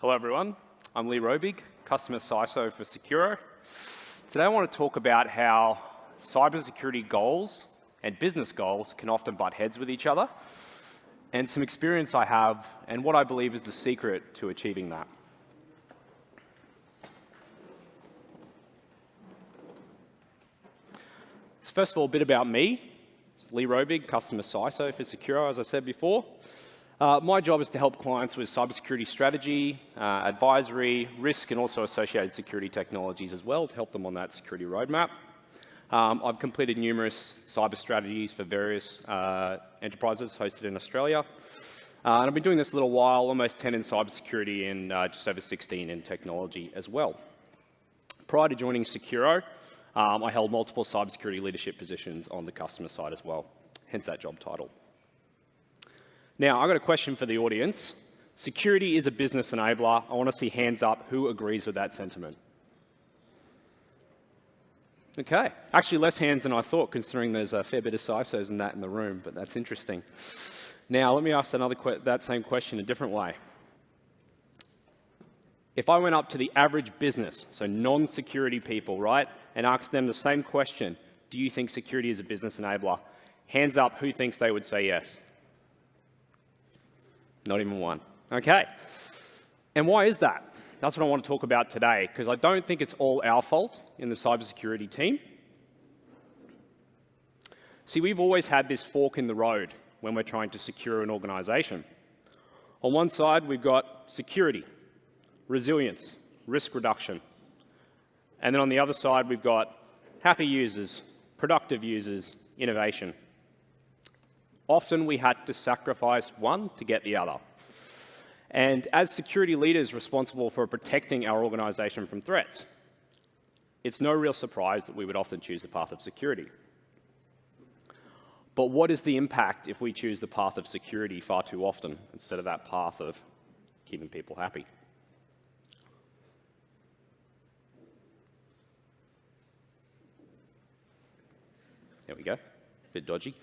Hello everyone, I'm Roebig, Customer CISO for Sekuro. Today I want to talk about how cybersecurity goals and business goals can often butt heads with each other, and some experience I have and what I believe is the secret to achieving that. So first of all, a bit about me. It's Roebig, Customer CISO for Sekuro, as I said before. My job is to help clients with cybersecurity strategy, advisory, risk, and also associated security technologies as well to help them on that security roadmap. I've completed numerous cyber strategies for various enterprises hosted in Australia. And I've been doing this a little while, almost 10 in cybersecurity and just over 16 in technology as well. Prior to joining Sekuro, I held multiple cybersecurity leadership positions on the customer side as well, hence that job title. Now, I've got a question for the audience. Security is a business enabler. I want to see hands up who agrees with that sentiment. Okay, actually less hands than I thought, considering there's a fair bit of CISOs and that in the room, but that's interesting. Now, let me ask that same question a different way. If I went up to the average business, so non-security people, right, and asked them the same question, do you think security is a business enabler? Hands up who thinks they would say yes. Not even one. Okay. And why is that? That's what I want to talk about today, because I don't think it's all our fault in the cybersecurity team. See, we've always had this fork in the road when we're trying to secure an organization. On one side, we've got security, resilience, risk reduction. And then on the other side, we've got happy users, productive users, innovation. Often we had to sacrifice one to get the other. And as security leaders responsible for protecting our organization from threats, it's no real surprise that we would often choose the path of security. But what is the impact if we choose the path of security far too often instead of that path of keeping people happy? There we go. Bit dodgy.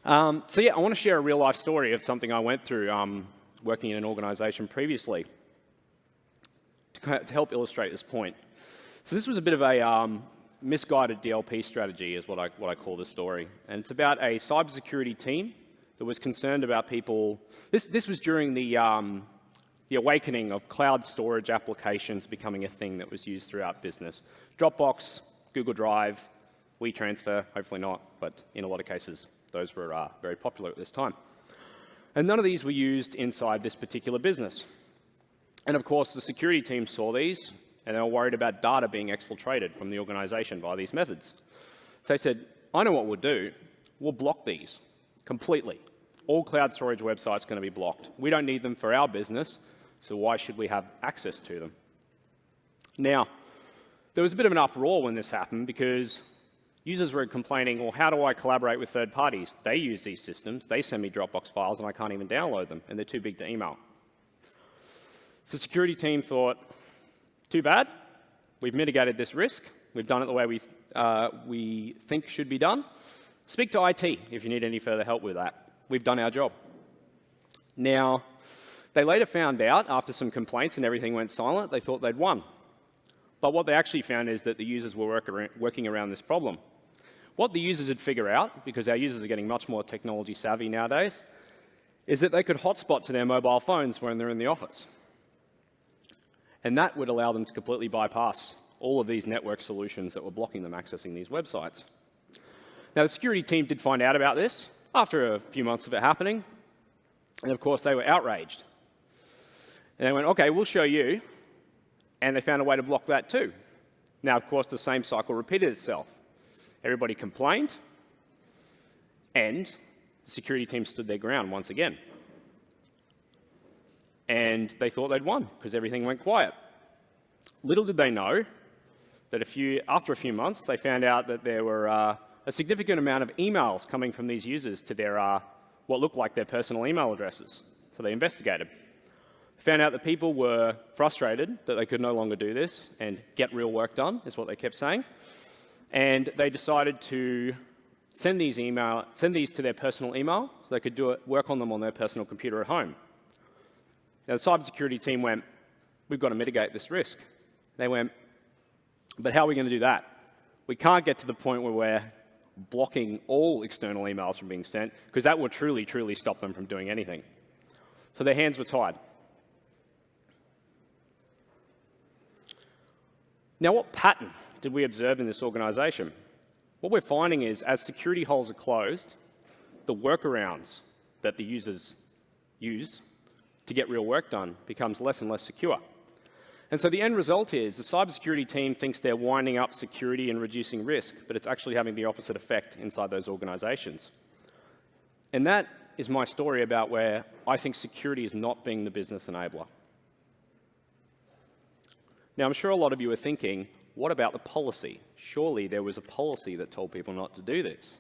So yeah, I want to share a real life story of something I went through working in an organization previously to help illustrate this point. So this was a bit of a misguided DLP strategy is what I call this story. And it's about a cybersecurity team that was concerned about people. This was during the awakening of cloud storage applications becoming a thing that was used throughout business. Dropbox, Google Drive, WeTransfer, hopefully not, but in a lot of cases, those were very popular at this time. And none of these were used inside this particular business. And of course, the security team saw these, and they were worried about data being exfiltrated from the organization by these methods. So they said, I know what we'll do. We'll block these completely. All cloud storage websites are going to be blocked. We don't need them for our business, so why should we have access to them? Now, there was a bit of an uproar when this happened because users were complaining, well, how do I collaborate with third parties? They use these systems. They send me Dropbox files, and I can't even download them, and they're too big to email. So the security team thought, too bad. We've mitigated this risk. We've done it the way we think should be done. Speak to IT if you need any further help with that. We've done our job. Now, they later found out, after some complaints and everything went silent, they thought they'd won. But what they actually found is that the users were working around this problem. What the users would figure out, because our users are getting much more technology savvy nowadays, is that they could hotspot to their mobile phones when they're in the office. And that would allow them to completely bypass all of these network solutions that were blocking them accessing these websites. Now, the security team did find out about this after a few months of it happening. And of course, they were outraged. And they went, OK, we'll show you. And they found a way to block that too. Now, of course, the same cycle repeated itself. Everybody complained, and the security team stood their ground once again. And they thought they'd won because everything went quiet. Little did they know that after a few months, they found out that there were a significant amount of emails coming from these users to their what looked like their personal email addresses. So they investigated. Found out that people were frustrated that they could no longer do this and get real work done, is what they kept saying. And they decided to send these to their personal email so they could work on them on their personal computer at home. Now, the cybersecurity team went, we've got to mitigate this risk. They went, but how are we going to do that? We can't get to the point where we're blocking all external emails from being sent, because that will truly, truly stop them from doing anything. So their hands were tied. Now, what pattern did we observe in this organization? What we're finding is, as security holes are closed, the workarounds that the users use to get real work done becomes less and less secure. And so the end result is the cybersecurity team thinks they're winding up security and reducing risk, but it's actually having the opposite effect inside those organizations. And that is my story about where I think security is not being the business enabler. Now, I'm sure a lot of you are thinking, what about the policy? Surely there was a policy that told people not to do this.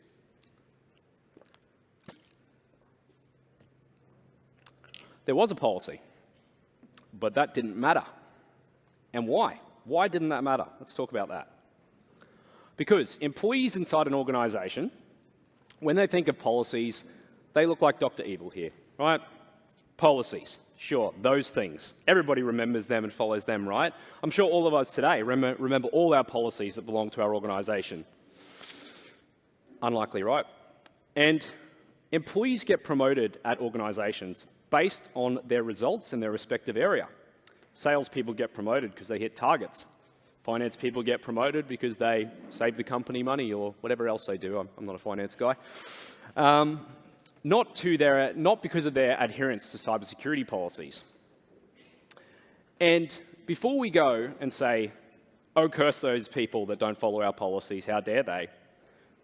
There was a policy, but that didn't matter. And why? Why didn't that matter? Let's talk about that. Because employees inside an organization, when they think of policies, they look like Dr. Evil here, right? Policies, sure, those things. Everybody remembers them and follows them, right? I'm sure all of us today remember all our policies that belong to our organization. Unlikely, right? And employees get promoted at organizations based on their results in their respective area. Salespeople get promoted because they hit targets. Finance people get promoted because they save the company money or whatever else they do. I'm not a finance guy. Not because of their adherence to cybersecurity policies. And before we go and say, oh, curse those people that don't follow our policies, how dare they?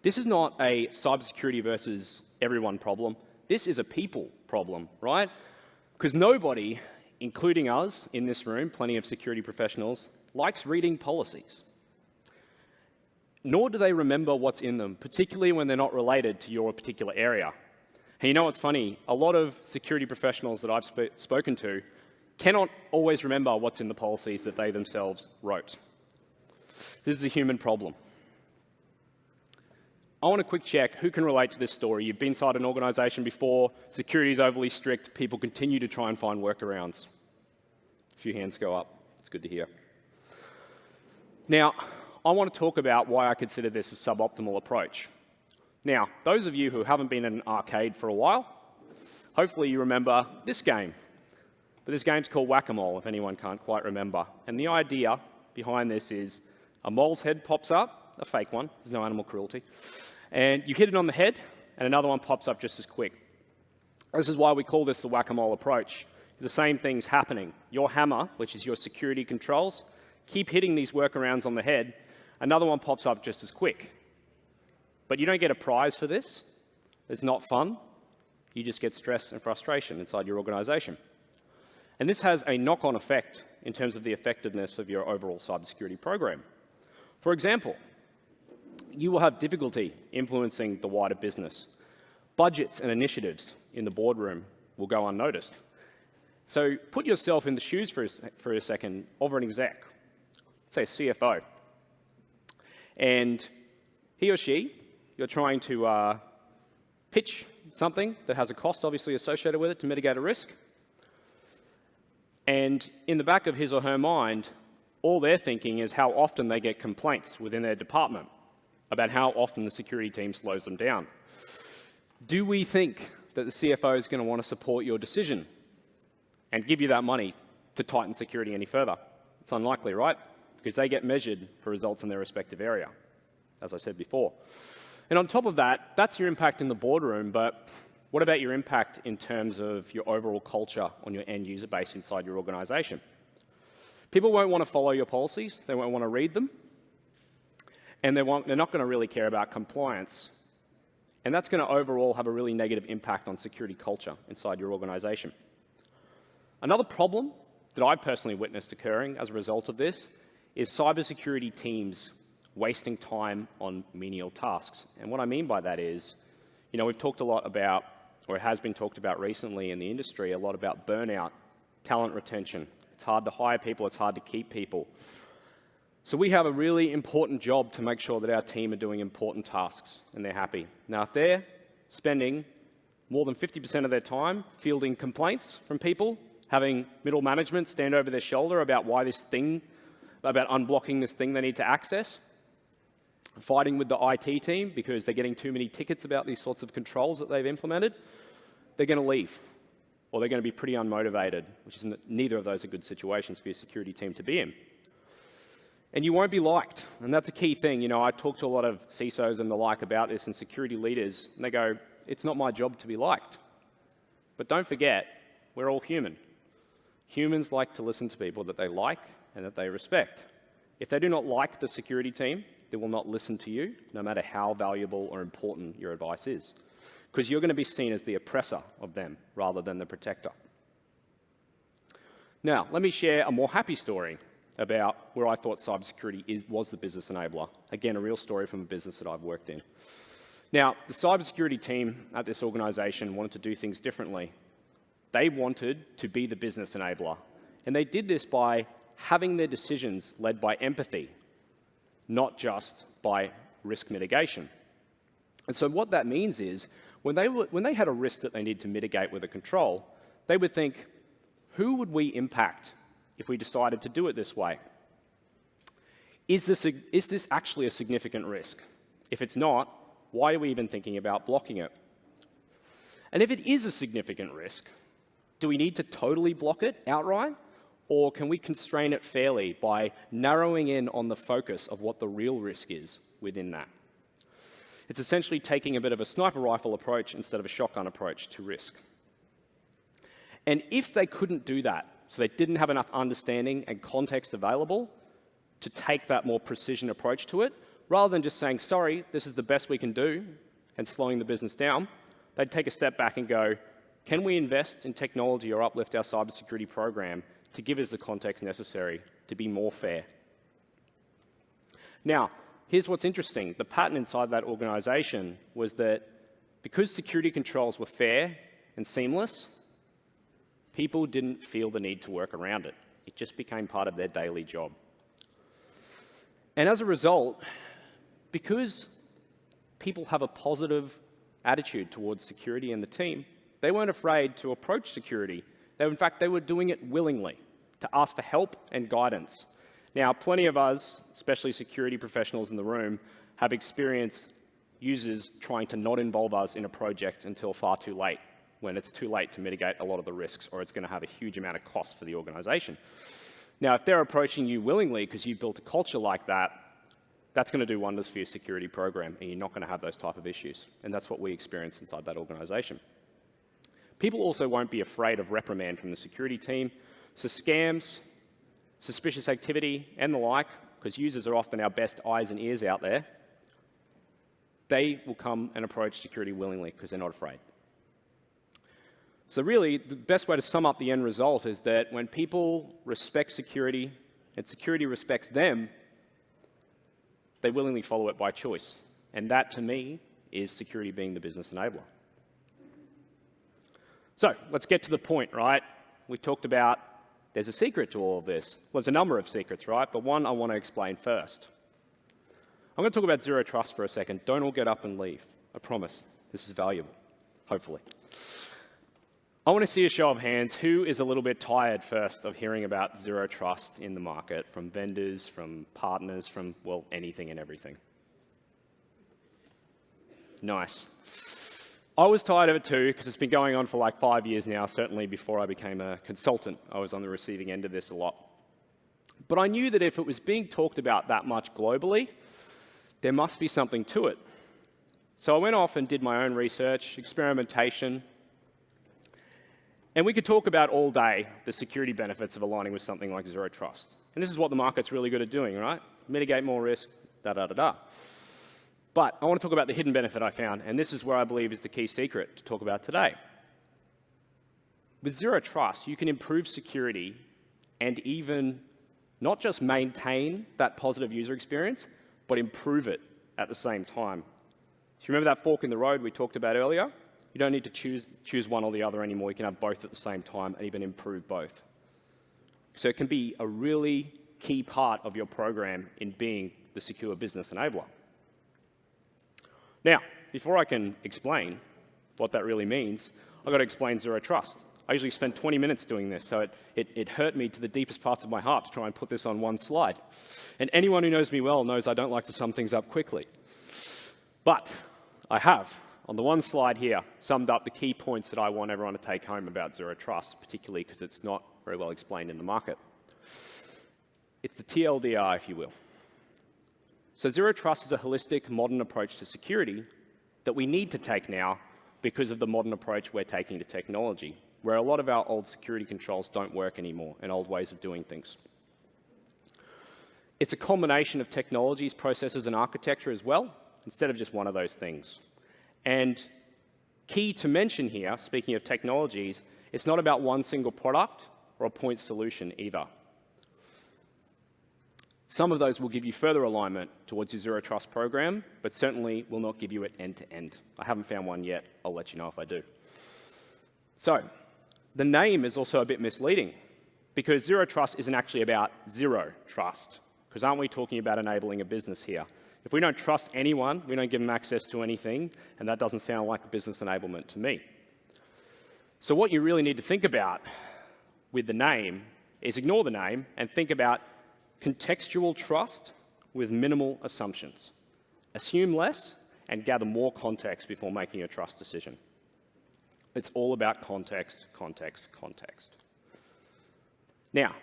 This is not a cybersecurity versus everyone problem. This is a people problem, right? Because nobody, including us in this room, plenty of security professionals, likes reading policies. Nor do they remember what's in them, particularly when they're not related to your particular area. And you know what's funny? A lot of security professionals that I've spoken to cannot always remember what's in the policies that they themselves wrote. This is a human problem. I want a quick check. Who can relate to this story? You've been inside an organization before, security is overly strict, people continue to try and find workarounds. A few hands go up. It's good to hear. Now, I want to talk about why I consider this a suboptimal approach. Now, those of you who haven't been in an arcade for a while, hopefully you remember this game. But this game's called Whack-A-Mole, if anyone can't quite remember. And the idea behind this is a mole's head pops up, a fake one, there's no animal cruelty, and you hit it on the head, and another one pops up just as quick. This is why we call this the Whack-A-Mole approach. The same thing's happening. Your hammer, which is your security controls, keep hitting these workarounds on the head, another one pops up just as quick. But you don't get a prize for this. It's not fun. You just get stress and frustration inside your organization. And this has a knock-on effect in terms of the effectiveness of your overall cybersecurity program. For example, you will have difficulty influencing the wider business. Budgets and initiatives in the boardroom will go unnoticed. So put yourself in the shoes for a second of an exec, say a CFO, and he or she, you're trying to pitch something that has a cost obviously associated with it to mitigate a risk. And in the back of his or her mind, all they're thinking is how often they get complaints within their department about how often the security team slows them down. Do we think that the CFO is going to want to support your decision and give you that money to tighten security any further? It's unlikely, right? Because they get measured for results in their respective area, as I said before. And on top of that, that's your impact in the boardroom, but what about your impact in terms of your overall culture on your end user base inside your organization? People won't want to follow your policies, they won't want to read them, and they're not going to really care about compliance. And that's going to overall have a really negative impact on security culture inside your organization. Another problem that I've personally witnessed occurring as a result of this is cybersecurity teams wasting time on menial tasks. And what I mean by that is, you know, we've talked a lot about, or it has been talked about recently in the industry, a lot about burnout, talent retention. It's hard to hire people, it's hard to keep people. So we have a really important job to make sure that our team are doing important tasks and they're happy. Now, if they're spending more than 50% of their time fielding complaints from people having middle management stand over their shoulder about about unblocking this thing they need to access, fighting with the IT team because they're getting too many tickets about these sorts of controls that they've implemented, they're going to leave, or they're going to be pretty unmotivated, which is neither of those are good situations for your security team to be in. And you won't be liked, and that's a key thing. You know, I talk to a lot of CISOs and the like about this, and security leaders, and they go, it's not my job to be liked. But don't forget, we're all human. Humans like to listen to people that they like and that they respect. If they do not like the security team, they will not listen to you, no matter how valuable or important your advice is, because you're going to be seen as the oppressor of them rather than the protector. Now, let me share a more happy story about where I thought cybersecurity was the business enabler. Again, a real story from a business that I've worked in. Now, the cybersecurity team at this organization wanted to do things differently. They wanted to be the business enabler, and they did this by having their decisions led by empathy, not just by risk mitigation. And so what that means is, when they had a risk that they need to mitigate with a control, they would think, who would we impact if we decided to do it this way? Is this actually a significant risk? If it's not, why are we even thinking about blocking it? And if it is a significant risk, do we need to totally block it outright? Or can we constrain it fairly by narrowing in on the focus of what the real risk is within that? It's essentially taking a bit of a sniper rifle approach instead of a shotgun approach to risk. And if they couldn't do that, so they didn't have enough understanding and context available to take that more precision approach to it, rather than just saying, sorry, this is the best we can do, and slowing the business down, they'd take a step back and go, can we invest in technology or uplift our cybersecurity program to give us the context necessary to be more fair? Now, here's what's interesting. The pattern inside that organization was that because security controls were fair and seamless, people didn't feel the need to work around it. It just became part of their daily job. And as a result, because people have a positive attitude towards security and the team, they weren't afraid to approach security. In fact, they were doing it willingly, to ask for help and guidance. Now, plenty of us, especially security professionals in the room, have experienced users trying to not involve us in a project until far too late, when it's too late to mitigate a lot of the risks, or it's going to have a huge amount of cost for the organization. Now, if they're approaching you willingly because you've built a culture like that, that's going to do wonders for your security program, and you're not going to have those type of issues. And that's what we experienced inside that organization. People also won't be afraid of reprimand from the security team. So scams, suspicious activity, and the like, because users are often our best eyes and ears out there, they will come and approach security willingly because they're not afraid. So really, the best way to sum up the end result is that when people respect security and security respects them, they willingly follow it by choice. And that, to me, is security being the business enabler. So let's get to the point, right? We talked about there's a secret to all of this. Well, there's a number of secrets, right? But one I want to explain first. I'm going to talk about zero trust for a second. Don't all get up and leave. I promise. This is valuable, hopefully. I want to see a show of hands. Who is a little bit tired first of hearing about zero trust in the market, from vendors, from partners, from, well, anything and everything? Nice. I was tired of it too, because it's been going on for like 5 years now. Certainly before I became a consultant, I was on the receiving end of this a lot. But I knew that if it was being talked about that much globally, there must be something to it. So I went off and did my own research, experimentation, and we could talk about all day the security benefits of aligning with something like zero trust. And this is what the market's really good at doing, right? Mitigate more risk, da-da-da-da. But I want to talk about the hidden benefit I found, and this is where I believe is the key secret to talk about today. With zero trust, you can improve security and even not just maintain that positive user experience, but improve it at the same time. So you remember that fork in the road we talked about earlier? You don't need to choose one or the other anymore. You can have both at the same time and even improve both. So it can be a really key part of your program in being the secure business enabler. Now, before I can explain what that really means, I've got to explain zero trust. I usually spend 20 minutes doing this, so it hurt me to the deepest parts of my heart to try and put this on one slide. And anyone who knows me well knows I don't like to sum things up quickly. But I have, on the one slide here, summed up the key points that I want everyone to take home about Zero Trust, particularly because it's not very well explained in the market. It's the TLDR, if you will. So Zero Trust is a holistic, modern approach to security that we need to take now because of the modern approach we're taking to technology, where a lot of our old security controls don't work anymore and old ways of doing things. It's a combination of technologies, processes, and architecture as well, instead of just one of those things. And key to mention here, speaking of technologies, it's not about one single product or a point solution either. Some of those will give you further alignment towards your Zero Trust program, but certainly will not give you it end-to-end. I haven't found one yet. I'll let you know if I do. So, the name is also a bit misleading, because Zero Trust isn't actually about zero trust, because aren't we talking about enabling a business here? If we don't trust anyone, we don't give them access to anything, and that doesn't sound like a business enablement to me. So what you really need to think about with the name is ignore the name and think about contextual trust with minimal assumptions. Assume less and gather more context before making a trust decision. It's all about context, context, context. Now,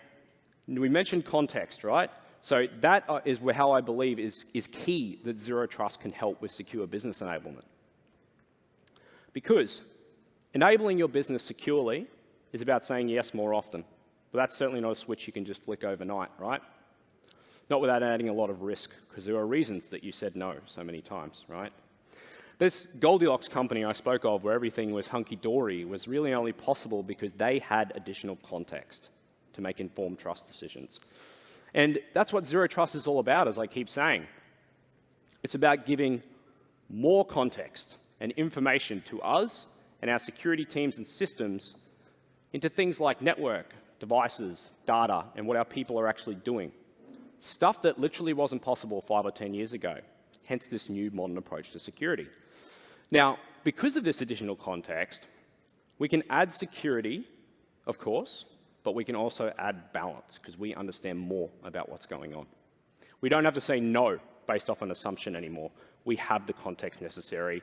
we mentioned context, right? So that is how I believe is key that Zero Trust can help with secure business enablement. Because enabling your business securely is about saying yes more often. But that's certainly not a switch you can just flick overnight, right? Not without adding a lot of risk, because there are reasons that you said no so many times, right? This Goldilocks company I spoke of, where everything was hunky-dory, was really only possible because they had additional context to make informed trust decisions. And that's what Zero Trust is all about, as I keep saying. It's about giving more context and information to us and our security teams and systems into things like network, devices, data, and what our people are actually doing. Stuff that literally wasn't possible 5 or 10 years ago, hence this new modern approach to security. Now, because of this additional context, we can add security, of course, but we can also add balance because we understand more about what's going on. We don't have to say no based off an assumption anymore. We have the context necessary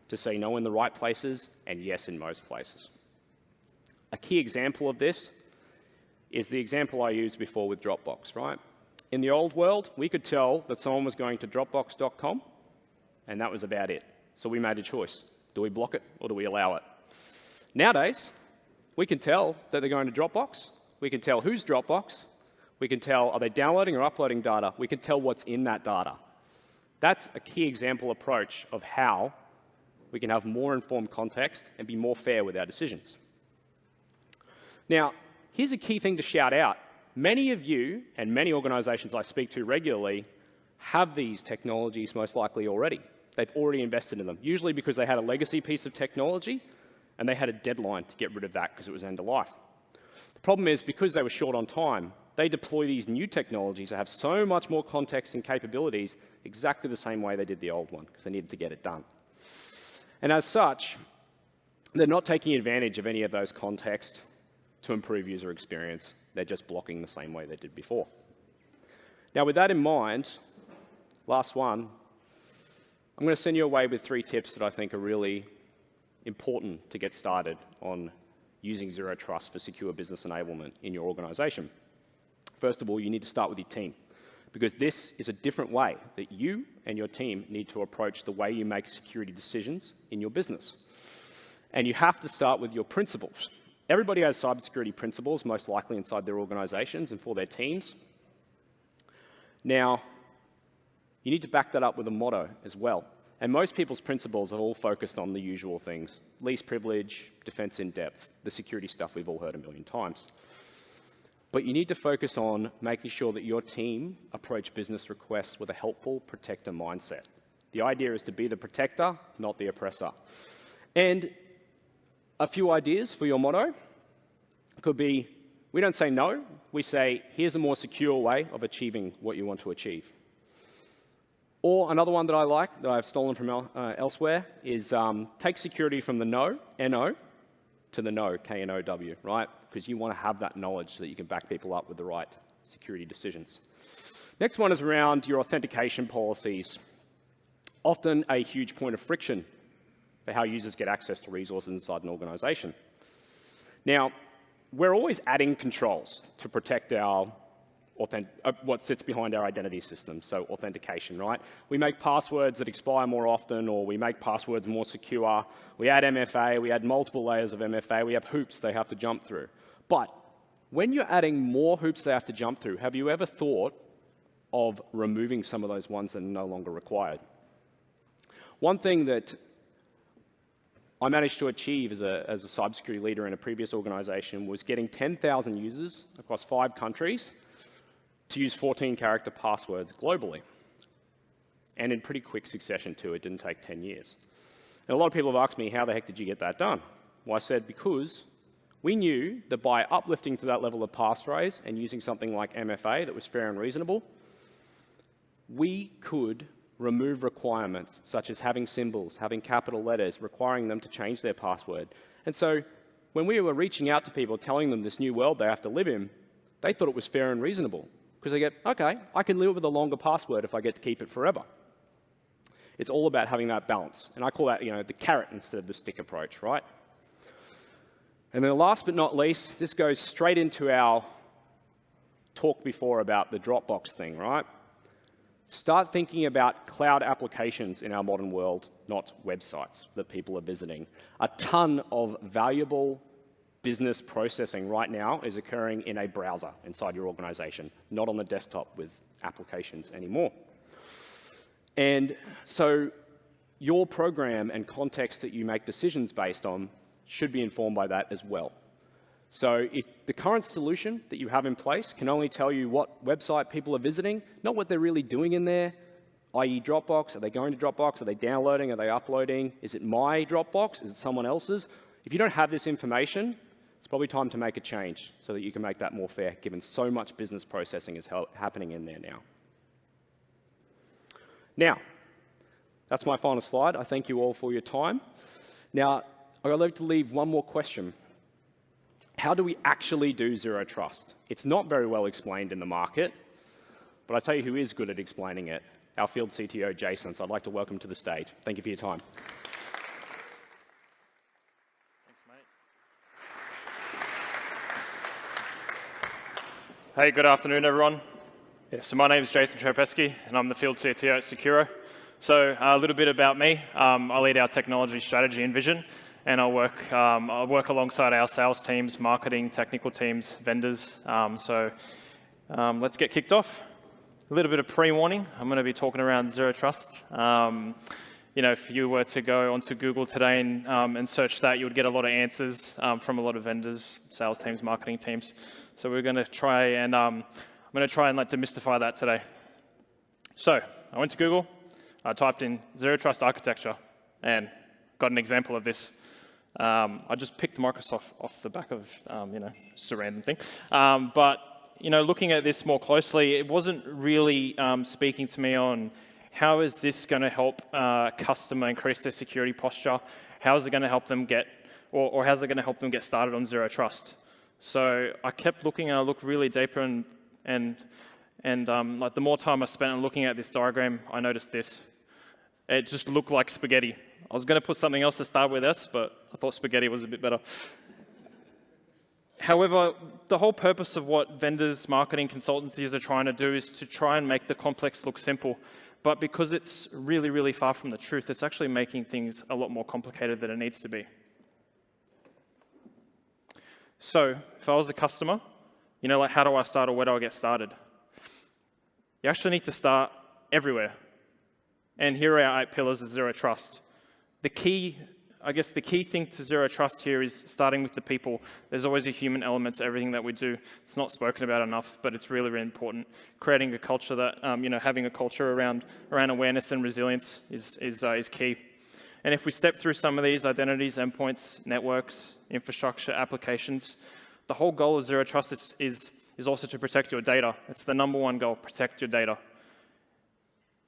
to say no in the right places and yes in most places. A key example of this is the example I used before with Dropbox, right? In the old world, we could tell that someone was going to Dropbox.com, and that was about it. So we made a choice. Do we block it or do we allow it? Nowadays, we can tell that they're going to Dropbox. We can tell who's Dropbox. We can tell, are they downloading or uploading data? We can tell what's in that data. That's a key example approach of how we can have more informed context and be more fair with our decisions. Now, here's a key thing to shout out. Many of you and many organizations I speak to regularly have these technologies most likely already. They've already invested in them, usually because they had a legacy piece of technology and they had a deadline to get rid of that because it was end of life. The problem is, because they were short on time, they deploy these new technologies that have so much more context and capabilities exactly the same way they did the old one, because they needed to get it done. And as such, they're not taking advantage of any of those context to improve user experience. They're just blocking the same way they did before. Now, with that in mind, last one, I'm going to send you away with 3 tips that I think are really important to get started on using Zero Trust for secure business enablement in your organization. First of all, you need to start with your team, because this is a different way that you and your team need to approach the way you make security decisions in your business. And you have to start with your principles. Everybody has cybersecurity principles, most likely inside their organizations and for their teams. Now, you need to back that up with a motto as well. And most people's principles are all focused on the usual things: least privilege, defense in depth, the security stuff we've all heard a million times. But you need to focus on making sure that your team approach business requests with a helpful protector mindset. The idea is to be the protector, not the oppressor. And a few ideas for your motto could be, we don't say no, we say, here's a more secure way of achieving what you want to achieve. Or another one that I like, that I've stolen from elsewhere, is take security from the no, N-O, to the know, K-N-O-W, right? Because you want to have that knowledge so that you can back people up with the right security decisions. Next one is around your authentication policies. Often a huge point of friction for how users get access to resources inside an organization. Now, we're always adding controls to protect our what sits behind our identity system, so authentication, right? We make passwords that expire more often, or we make passwords more secure. We add MFA, we add multiple layers of MFA, we have hoops they have to jump through. But when you're adding more hoops they have to jump through, have you ever thought of removing some of those ones that are no longer required? One thing that I managed to achieve as a cybersecurity leader in a previous organization was getting 10,000 users across 5 countries to use 14-character passwords globally. And in pretty quick succession, too. It didn't take 10 years. And a lot of people have asked me, how the heck did you get that done? Well, I said, because we knew that by uplifting to that level of passphrase and using something like MFA that was fair and reasonable, we could remove requirements such as having symbols, having capital letters, requiring them to change their password. And so when we were reaching out to people, telling them this new world they have to live in, they thought it was fair and reasonable. Because they get, okay, I can live with a longer password if I get to keep it forever. It's all about having that balance. And I call that, the carrot instead of the stick approach, right? And then last but not least, this goes straight into our talk before about the Dropbox thing, right? Start thinking about cloud applications in our modern world, not websites that people are visiting. A ton of valuable business processing right now is occurring in a browser inside your organization, not on the desktop with applications anymore. And so your program and context that you make decisions based on should be informed by that as well. So if the current solution that you have in place can only tell you what website people are visiting, not what they're really doing in there, i.e. Dropbox, are they going to Dropbox, are they downloading, are they uploading, is it my Dropbox, is it someone else's? If you don't have this information, it's probably time to make a change so that you can make that more fair, given so much business processing is happening in there now. Now, that's my final slide. I thank you all for your time. Now, I'd like to leave one more question. How do we actually do zero trust? It's not very well explained in the market, but I tell you who is good at explaining it, our field CTO, Jason. So I'd like to welcome to the stage. Thank you for your time. Hey, good afternoon, everyone. Yeah, so my name is Jason Trampevski, and I'm the field CTO at Sekuro. So a little bit about me. I lead our technology strategy and vision, and I work alongside our sales teams, marketing, technical teams, vendors. Let's get kicked off. A little bit of pre-warning. I'm going to be talking around zero trust. If you were to go onto Google today and search that, you would get a lot of answers from a lot of vendors, sales teams, marketing teams. So we're going to try and demystify that today. So I went to Google, I typed in zero trust architecture, and got an example of this. I just picked Microsoft off the back of just a random thing. But looking at this more closely, it wasn't really speaking to me on how is this going to help a customer increase their security posture? How is it going to help them get, or how's it going to help them get started on zero trust? So I kept looking, and I looked really deeper, and like the more time I spent on looking at this diagram, I noticed this. It just looked like spaghetti. I was going to put something else to start with S, but I thought spaghetti was a bit better. However, the whole purpose of what vendors, marketing consultancies are trying to do is to try and make the complex look simple. But because it's really, really far from the truth, it's actually making things a lot more complicated than it needs to be. So if I was a customer, how do I start or where do I get started? You actually need to start everywhere. And here are our 8 pillars of zero trust. The key thing to zero trust here is starting with the people. There's always a human element to everything that we do. It's not spoken about enough, but it's really, really important. Creating a culture that, having a culture around awareness and resilience is key. And if we step through some of these identities, endpoints, networks, infrastructure, applications, the whole goal of zero trust is also to protect your data. It's the number one goal, protect your data.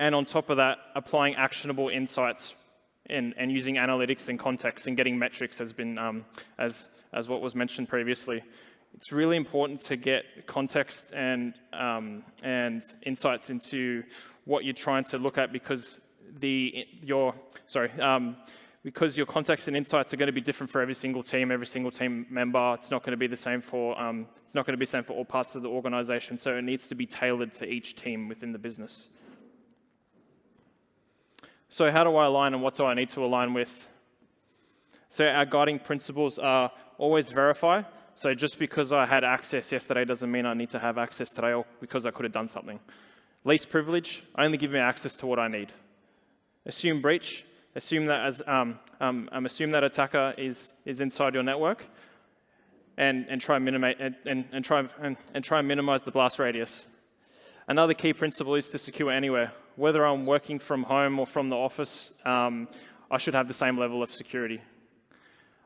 And on top of that, applying actionable insights and using analytics and context and getting metrics has been, as what was mentioned previously. It's really important to get context and insights into what you're trying to look at because because your context and insights are going to be different for every single team member. It's not going to be the same for all parts of the organization. So it needs to be tailored to each team within the business. So how do I align and what do I need to align with? So our guiding principles are always verify. So just because I had access yesterday doesn't mean I need to have access today or because I could have done something. Least privilege, only give me access to what I need. Assume breach, assume that assume that attacker is inside your network, and try and minimize the blast radius. Another key principle is to secure anywhere. Whether I'm working from home or from the office, I should have the same level of security.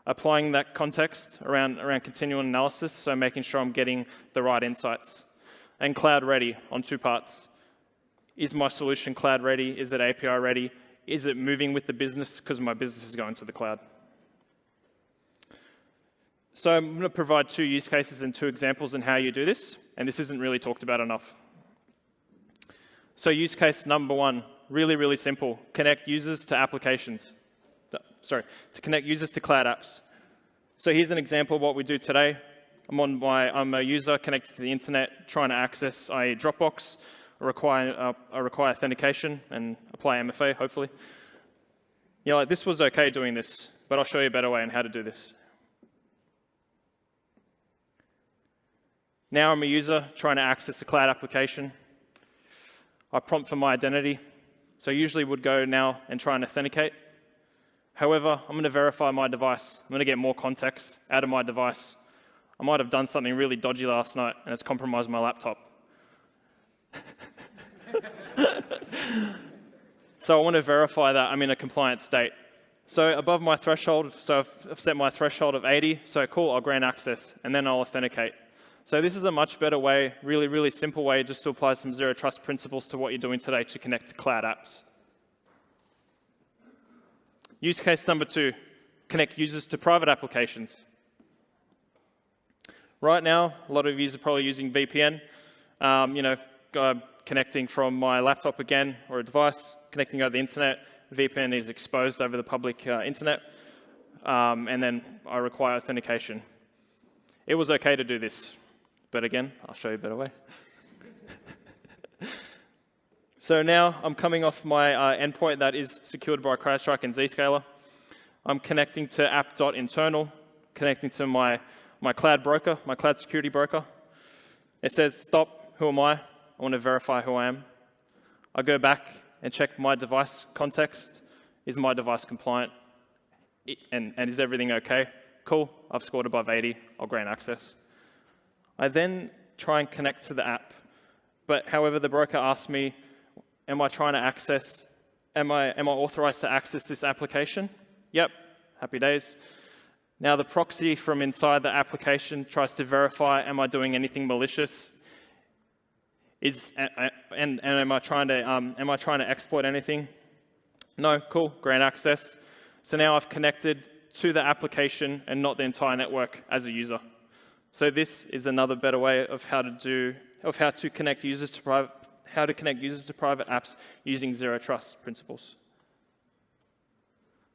Applying that context around continual analysis, so making sure I'm getting the right insights. And cloud ready on two parts. Is my solution cloud ready? Is it API ready? Is it moving with the business because my business is going to the cloud? So I'm going to provide 2 use cases and 2 examples on how you do this, and this isn't really talked about enough. So use case number 1, really, really simple. Connect users to applications. To connect users to cloud apps. So here's an example of what we do today. I'm a user connected to the internet, trying to access Dropbox. I require authentication and apply MFA, hopefully. This was okay doing this, but I'll show you a better way on how to do this. Now I'm a user trying to access a cloud application. I prompt for my identity. So I usually would go now and try and authenticate. However, I'm going to verify my device. I'm going to get more context out of my device. I might have done something really dodgy last night and it's compromised my laptop. So I want to verify that I'm in a compliant state. So above my threshold, so I've set my threshold of 80, so cool, I'll grant access, and then I'll authenticate. So this is a much better way, really, really simple way just to apply some zero trust principles to what you're doing today to connect to cloud apps. Use case number 2, connect users to private applications. Right now, a lot of you are probably using VPN, connecting from my laptop again or a device, connecting over the internet. VPN is exposed over the public internet, and then I require authentication. It was okay to do this, but again, I'll show you a better way. So now I'm coming off my endpoint that is secured by CrowdStrike and Zscaler. I'm connecting to app.internal, connecting to my cloud broker, my cloud security broker. It says, stop, who am I? I want to verify who I am. I go back and check my device context. Is my device compliant? And is everything okay? Cool, I've scored above 80, I'll grant access. I then try and connect to the app. But however, the broker asks me, am I authorized to access this application? Yep, happy days. Now the proxy from inside the application tries to verify, am I doing anything malicious? And am I trying to exploit anything? No, cool, grant access. So now I've connected to the application and not the entire network as a user. So this is another better way of how to connect users to private apps using zero trust principles.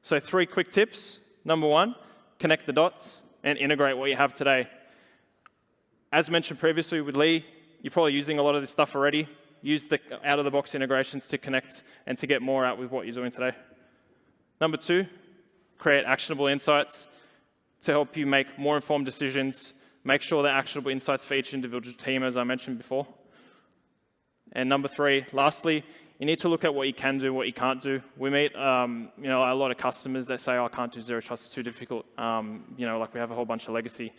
So 3 quick tips. Number 1, connect the dots and integrate what you have today. As mentioned previously with Lee, you're probably using a lot of this stuff already. Use the out-of-the-box integrations to connect and to get more out with what you're doing today. Number 2, create actionable insights to help you make more informed decisions. Make sure they're actionable insights for each individual team, as I mentioned before. And number 3, lastly, you need to look at what you can do, what you can't do. We meet, a lot of customers that say, oh, I can't do zero trust, it's too difficult. Like we have a whole bunch of legacy.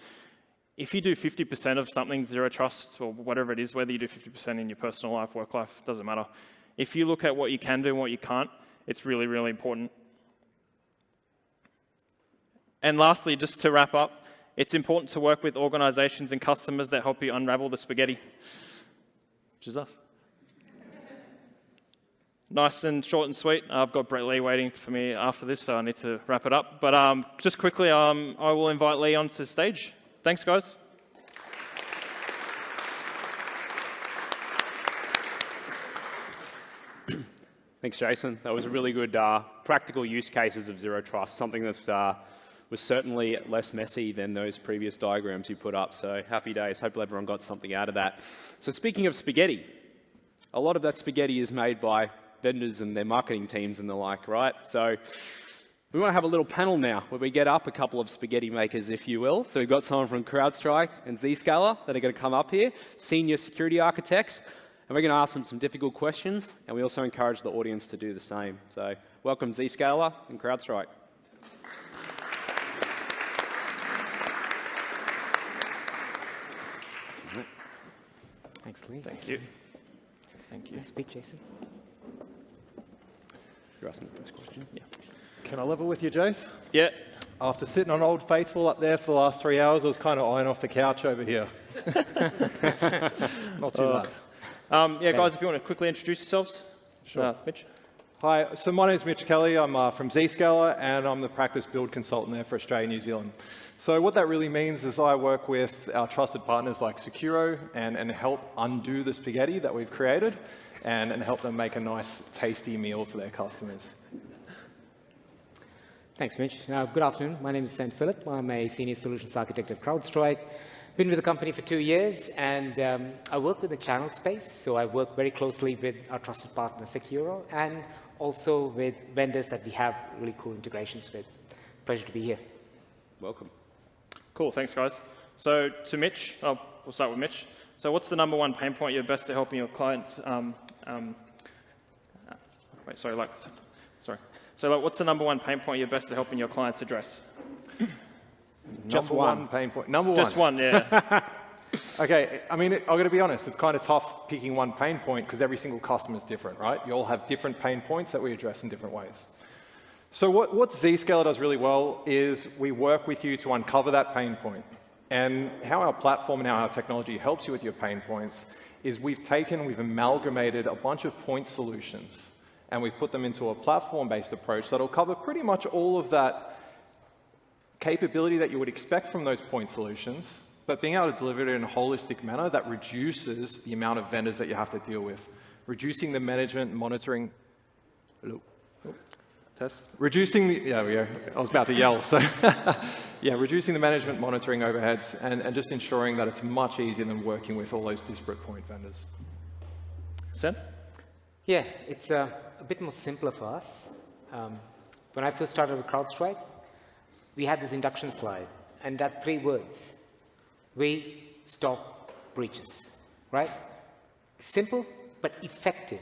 If you do 50% of something, zero trust, or whatever it is, whether you do 50% in your personal life, work life, doesn't matter. If you look at what you can do and what you can't, it's really, really important. And lastly, just to wrap up, it's important to work with organizations and customers that help you unravel the spaghetti, which is us. nice and short and sweet. I've got Brett Lee waiting for me after this, so I need to wrap it up. But just quickly, I will invite Lee onto the stage. Thanks, guys. Thanks, Jason. That was a really good practical use cases of Zero Trust, something that was certainly less messy than those previous diagrams you put up. So happy days. Hope everyone got something out of that. So speaking of spaghetti, a lot of that spaghetti is made by vendors and their marketing teams and the like, right? So we want to have a little panel now where we get up a couple of spaghetti makers, if you will. So we've got someone from CrowdStrike and Zscaler that are going to come up here, senior security architects. And we're going to ask them some difficult questions, and we also encourage the audience to do the same. So welcome Zscaler and CrowdStrike. Thanks, Lee. Thank you. Thank you. Nice speak, Jason. You're asking the first question? Yeah. Can I level with you, Jace? Yeah. After sitting on Old Faithful up there for the last 3 hours, I was kind of eyeing off the couch over here. Not too bad. Yeah, guys, if you want to quickly introduce yourselves. Sure. Mitch. Hi, so my name is Mitch Kelly. I'm from Zscaler, and I'm the practice build consultant there for Australia and New Zealand. So what that really means is I work with our trusted partners like Sekuro and help undo the spaghetti that we've created and help them make a nice, tasty meal for their customers. Thanks, Mitch. Good afternoon. My name is St. Philip. I'm a senior solutions architect at CrowdStrike. Been with the company for 2 years, and I work with the channel space. So I work very closely with our trusted partner, Sekuro, and also with vendors that we have really cool integrations with. Pleasure to be here. Welcome. Cool, thanks, guys. So to Mitch, we'll start with Mitch. So what's the #1 pain point you're best at helping your clients? So what's the #1 pain point you're best at helping your clients address? Just one pain point. Number one. Just one, yeah. Okay, I mean, I've got to be honest, it's kind of tough picking one pain point because every single customer is different, right? You all have different pain points that we address in different ways. So what Zscaler does really well is we work with you to uncover that pain point. And how our platform and how our technology helps you with your pain points is we've amalgamated a bunch of point solutions and we've put them into a platform-based approach that'll cover pretty much all of that capability that you would expect from those point solutions, but being able to deliver it in a holistic manner that reduces the amount of vendors that you have to deal with, reducing the management and monitoring. Hello. Test. Reducing the, yeah, we go. I was about to yell. So, yeah, reducing the management monitoring overheads and just ensuring that it's much easier than working with all those disparate point vendors. Sen? Yeah, it's a bit more simpler for us. When I first started with CrowdStrike, we had this induction slide, and that 3 words. We stop breaches, right? Simple, but effective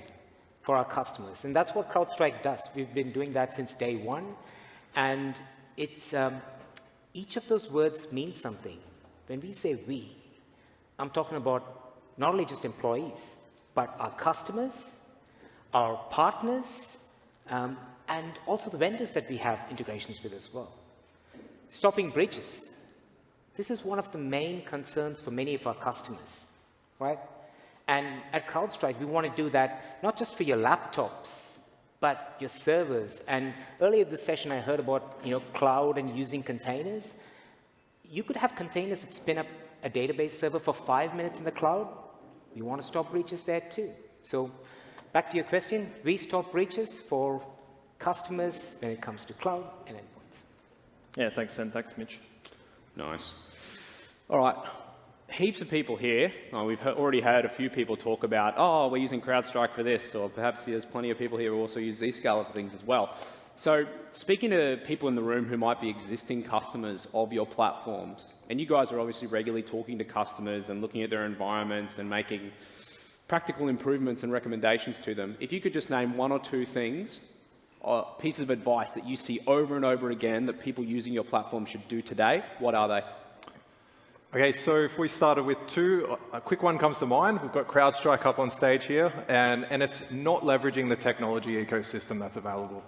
for our customers. And that's what CrowdStrike does. We've been doing that since day 1. And it's, each of those words means something. When we say we, I'm talking about not only just employees, but our customers, our partners, and also the vendors that we have integrations with as well. Stopping breaches. This is one of the main concerns for many of our customers, right? And at CrowdStrike, we want to do that not just for your laptops, but your servers. And earlier this session, I heard about cloud and using containers. You could have containers that spin up a database server for 5 minutes in the cloud. We want to stop breaches there too. So back to your question, we stop breaches for customers when it comes to cloud and endpoints. Yeah, thanks, Sen. Thanks, Mitch. Nice. All right. Heaps of people here. We've already heard a few people talk about, oh, we're using CrowdStrike for this, or perhaps there's plenty of people here who also use Zscaler for things as well. So speaking to people in the room who might be existing customers of your platforms, and you guys are obviously regularly talking to customers and looking at their environments and making practical improvements and recommendations to them, if you could just name 1 or 2 things, pieces of advice that you see over and over again that people using your platform should do today, what are they? Okay, so if we started with 2, a quick one comes to mind. We've got CrowdStrike up on stage here, and it's not leveraging the technology ecosystem that's available.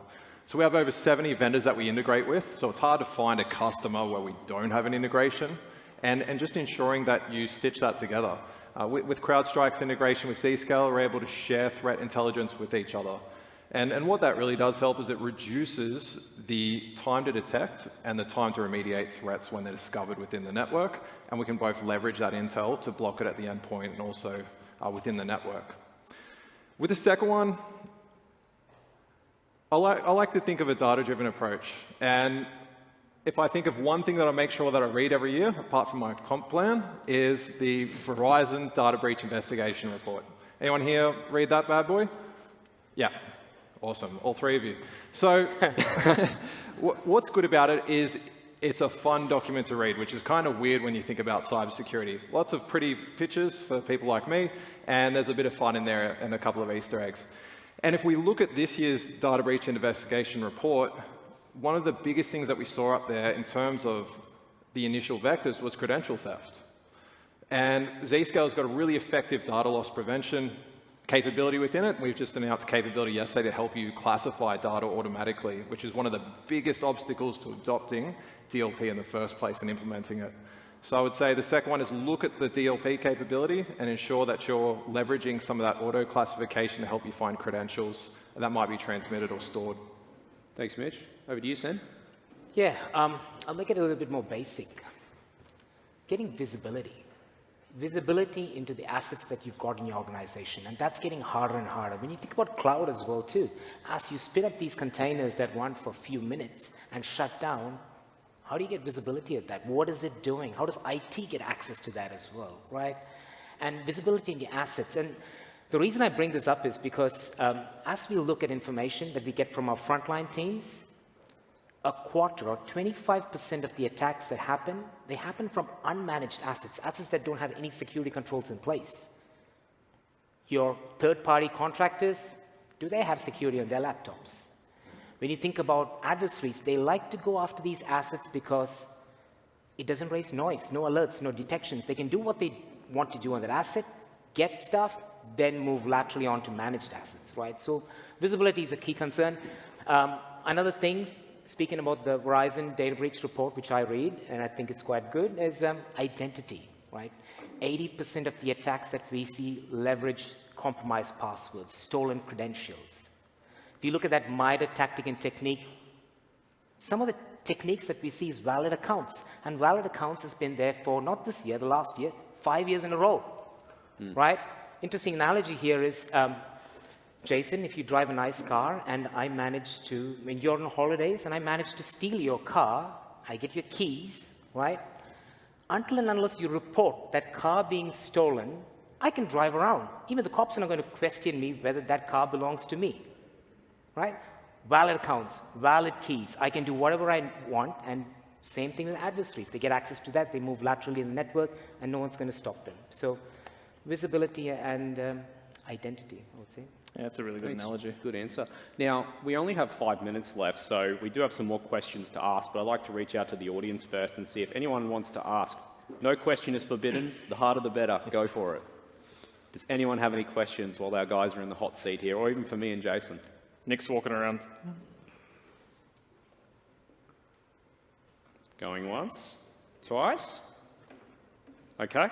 So we have over 70 vendors that we integrate with, so it's hard to find a customer where we don't have an integration, and just ensuring that you stitch that together. With CrowdStrike's integration with Zscaler, we're able to share threat intelligence with each other. And what that really does help is it reduces the time to detect and the time to remediate threats when they're discovered within the network, and we can both leverage that intel to block it at the endpoint and also within the network. With the second one, I like to think of a data-driven approach. And if I think of one thing that I make sure that I read every year, apart from my comp plan, is the Verizon Data Breach Investigation Report. Anyone here read that bad boy? Yeah. Awesome, all three of you. So what's good about it is it's a fun document to read, which is kind of weird when you think about cybersecurity. Lots of pretty pictures for people like me, and there's a bit of fun in there and a couple of Easter eggs. And if we look at this year's Data Breach Investigation Report, one of the biggest things that we saw up there in terms of the initial vectors was credential theft. And Zscaler's got a really effective data loss prevention capability within it. We've just announced capability yesterday to help you classify data automatically, which is one of the biggest obstacles to adopting DLP in the first place and implementing it. So I would say the second one is look at the DLP capability and ensure that you're leveraging some of that auto classification to help you find credentials that might be transmitted or stored. Thanks, Mitch. Over to you, Sen. Yeah, I'll make it a little bit more basic. Getting visibility. Visibility into the assets that you've got in your organization, and that's getting harder and harder. When you think about cloud as well too, as you spin up these containers that run for a few minutes and shut down, how do you get visibility of that? What is it doing? How does IT get access to that as well, right? And visibility in the assets. And the reason I bring this up is because as we look at information that we get from our frontline teams, a quarter or 25% of the attacks that happen, they happen from unmanaged assets, assets that don't have any security controls in place. Your third-party contractors, do they have security on their laptops? When you think about adversaries, they like to go after these assets because it doesn't raise noise, no alerts, no detections. They can do what they want to do on that asset, get stuff, then move laterally on to managed assets, right? So visibility is a key concern. Another thing, speaking about the Verizon data breach report, which I read, and I think it's quite good, is identity, right? 80% of the attacks that we see leverage compromised passwords, stolen credentials. If you look at that MITRE tactic and technique, some of the techniques that we see is valid accounts. And valid accounts has been there for, not this year, the last year, 5 years in a row, right? Interesting analogy here is, Jason, if you drive a nice car and I manage to, when you're on holidays and I manage to steal your car, I get your keys, right? Until and unless you report that car being stolen, I can drive around. Even the cops are not going to question me whether that car belongs to me, right? Valid accounts, valid keys. I can do whatever I want, and same thing with adversaries. They get access to that, they move laterally in the network, and no one's going to stop them. So visibility and identity, I would say. Yeah, that's a really good analogy. Good answer. Now, we only have 5 minutes left, so we do have some more questions to ask, but I'd like to reach out to the audience first and see if anyone wants to ask. No question is forbidden. The harder the better. Go for it. Does anyone have any questions while our guys are in the hot seat here, or even for me and Jason? Nick's walking around. Going once? Twice? Okay.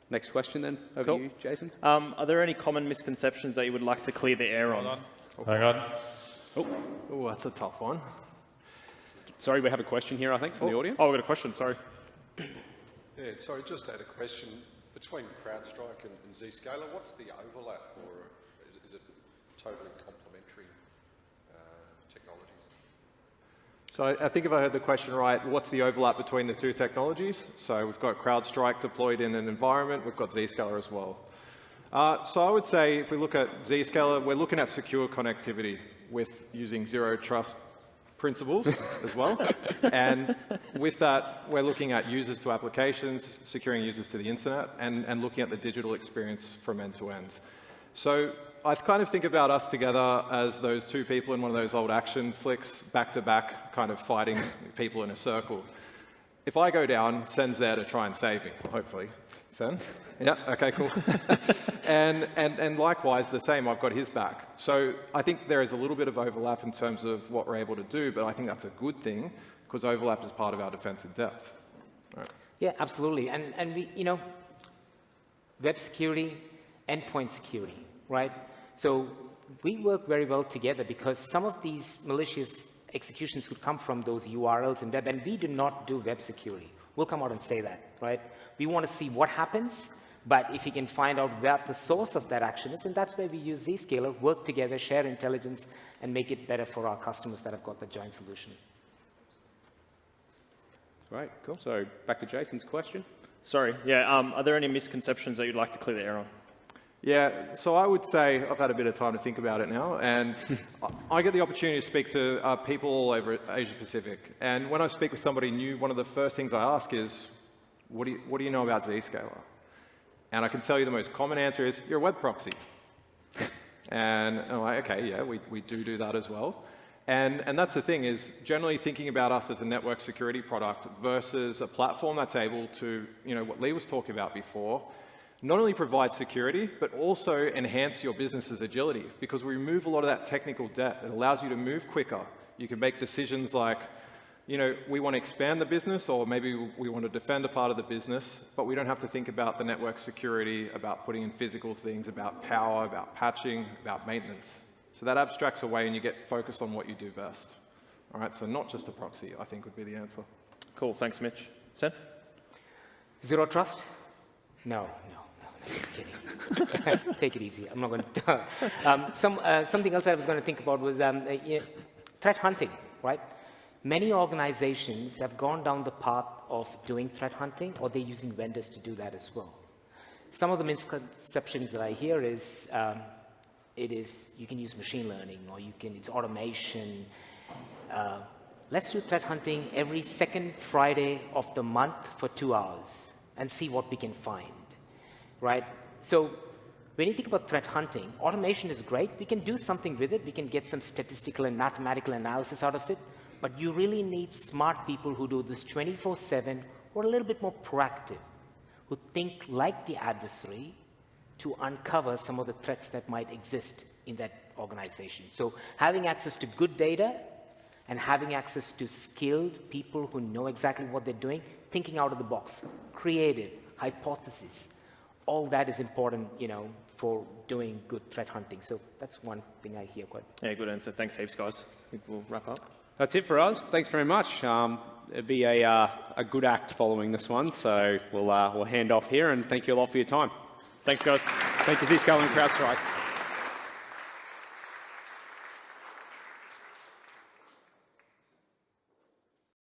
Next question then, over to you, Jason. Are there any common misconceptions that you would like to clear the air on? Hang on. Oh, that's a tough one. Sorry, we have a question here, I think, from the audience. Oh, we've got a question, sorry. Yeah, sorry, just had a question. Between CrowdStrike and Zscaler, what's the overlap, or is it totally complementary technologies? So I think if I heard the question right, what's the overlap between the two technologies? So we've got CrowdStrike deployed in an environment, we've got Zscaler as well. So I would say if we look at Zscaler, we're looking at secure connectivity with using zero trust principles as well. And with that, we're looking at users to applications, securing users to the internet, and looking at the digital experience from end to end. So I kind of think about us together as those two people in one of those old action flicks, back to back, kind of fighting people in a circle. If I go down, Sen's there to try and save me, hopefully. Sen? Yeah, okay, cool. and likewise, the same, I've got his back. So I think there is a little bit of overlap in terms of what we're able to do, but I think that's a good thing, because overlap is part of our defense in depth. Right. Yeah, absolutely. And we, you know, web security, endpoint security, right? So we work very well together because some of these malicious executions could come from those URLs in web, and we do not do web security. We'll come out and say that, right? We want to see what happens, but if we can find out where the source of that action is, and that's where we use Zscaler, work together, share intelligence, and make it better for our customers that have got the joint solution. Great, cool. So back to Jason's question. Sorry, yeah, are there any misconceptions that you'd like to clear the air on? Yeah, so I would say I've had a bit of time to think about it now, and I get the opportunity to speak to people all over Asia Pacific. And when I speak with somebody new, one of the first things I ask is, what do you know about Zscaler? And I can tell you the most common answer is, you're a web proxy. And I'm like, okay, yeah, we do that as well. And that's the thing, is generally thinking about us as a network security product versus a platform that's able to, what Lee was talking about before, not only provide security, but also enhance your business's agility, because we remove a lot of that technical debt. It allows you to move quicker. You can make decisions like, we want to expand the business, or maybe we want to defend a part of the business, but we don't have to think about the network security, about putting in physical things, about power, about patching, about maintenance. So that abstracts away and you get focused on what you do best. All right, so not just a proxy, I think would be the answer. Cool, thanks, Mitch. Sen? Zero trust? No, just kidding. Take it easy. I'm not going to. Something else I was going to think about was threat hunting, right? Many organizations have gone down the path of doing threat hunting, or they're using vendors to do that as well. Some of the misconceptions that I hear is, you can use machine learning, or it's automation. Let's do threat hunting every second Friday of the month for 2 hours and see what we can find, right? So when you think about threat hunting, automation is great. We can do something with it. We can get some statistical and mathematical analysis out of it. But you really need smart people who do this 24/7, or a little bit more proactive, who think like the adversary to uncover some of the threats that might exist in that organization. So having access to good data and having access to skilled people who know exactly what they're doing, thinking out of the box, creative, hypothesis, all that is important, for doing good threat hunting. So that's one thing I hear quite. Yeah, good answer. Thanks heaps, guys. I think we'll wrap up. That's it for us. Thanks very much. It'd be a good act following this one, so we'll hand off here, and thank you a lot for your time. Thanks, guys. Thank you, Zscaler and CrowdStrike.